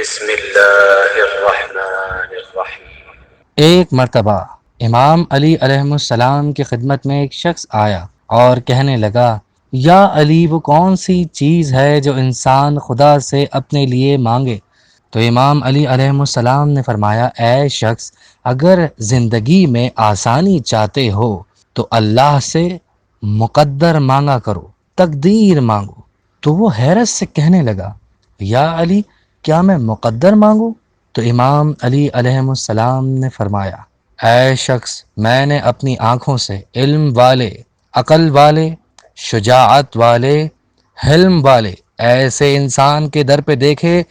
بسم اللہ الرحمن الرحیم۔ ایک مرتبہ امام علی علیہ السلام کی خدمت میں ایک شخص آیا اور کہنے لگا، یا علی، وہ کون سی چیز ہے جو انسان خدا سے اپنے لیے مانگے؟ تو امام علی علیہ السلام نے فرمایا، اے شخص، اگر زندگی میں آسانی چاہتے ہو تو اللہ سے مقدر مانگا کرو، تقدیر مانگو۔ تو وہ حیرت سے کہنے لگا، یا علی، کیا میں مقدر مانگوں؟ تو امام علی علیہ السلام نے فرمایا، اے شخص، میں نے اپنی آنکھوں سے علم والے، عقل والے، شجاعت والے، حلم والے ایسے انسان کے در پہ دیکھے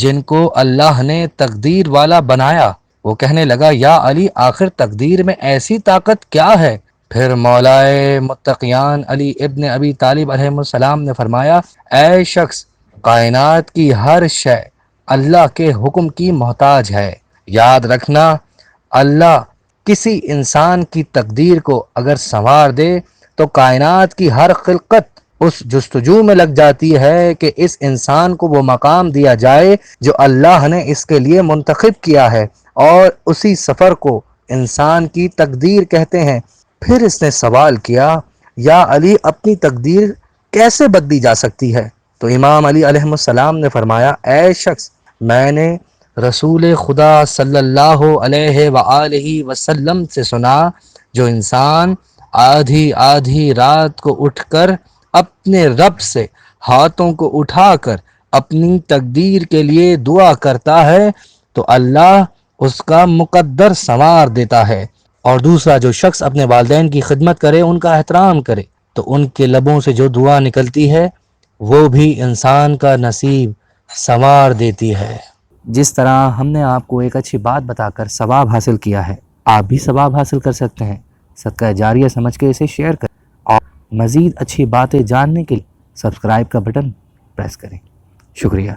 جن کو اللہ نے تقدیر والا بنایا۔ وہ کہنے لگا، یا علی، آخر تقدیر میں ایسی طاقت کیا ہے؟ پھر مولائے متقیان علی ابن ابی طالب علیہ السلام نے فرمایا، اے شخص، کائنات کی ہر شے اللہ کے حکم کی محتاج ہے۔ یاد رکھنا، اللہ کسی انسان کی تقدیر کو اگر سنوار دے تو کائنات کی ہر خلقت اس جستجو میں لگ جاتی ہے کہ اس انسان کو وہ مقام دیا جائے جو اللہ نے اس کے لیے منتخب کیا ہے، اور اسی سفر کو انسان کی تقدیر کہتے ہیں۔ پھر اس نے سوال کیا، یا علی، اپنی تقدیر کیسے بدلی جا سکتی ہے؟ تو امام علی علیہ السلام نے فرمایا، اے شخص، میں نے رسول خدا صلی اللہ علیہ وآلہ وسلم سے سنا، جو انسان آدھی آدھی رات کو اٹھ کر اپنے رب سے ہاتھوں کو اٹھا کر اپنی تقدیر کے لیے دعا کرتا ہے تو اللہ اس کا مقدر سنوار دیتا ہے۔ اور دوسرا، جو شخص اپنے والدین کی خدمت کرے، ان کا احترام کرے، تو ان کے لبوں سے جو دعا نکلتی ہے وہ بھی انسان کا نصیب سنوار دیتی ہے۔ جس طرح ہم نے آپ کو ایک اچھی بات بتا کر ثواب حاصل کیا ہے، آپ بھی ثواب حاصل کر سکتے ہیں۔ صدقہ جاریہ سمجھ کے اسے شیئر کریں، اور مزید اچھی باتیں جاننے کے لیے سبسکرائب کا بٹن پریس کریں۔ شکریہ۔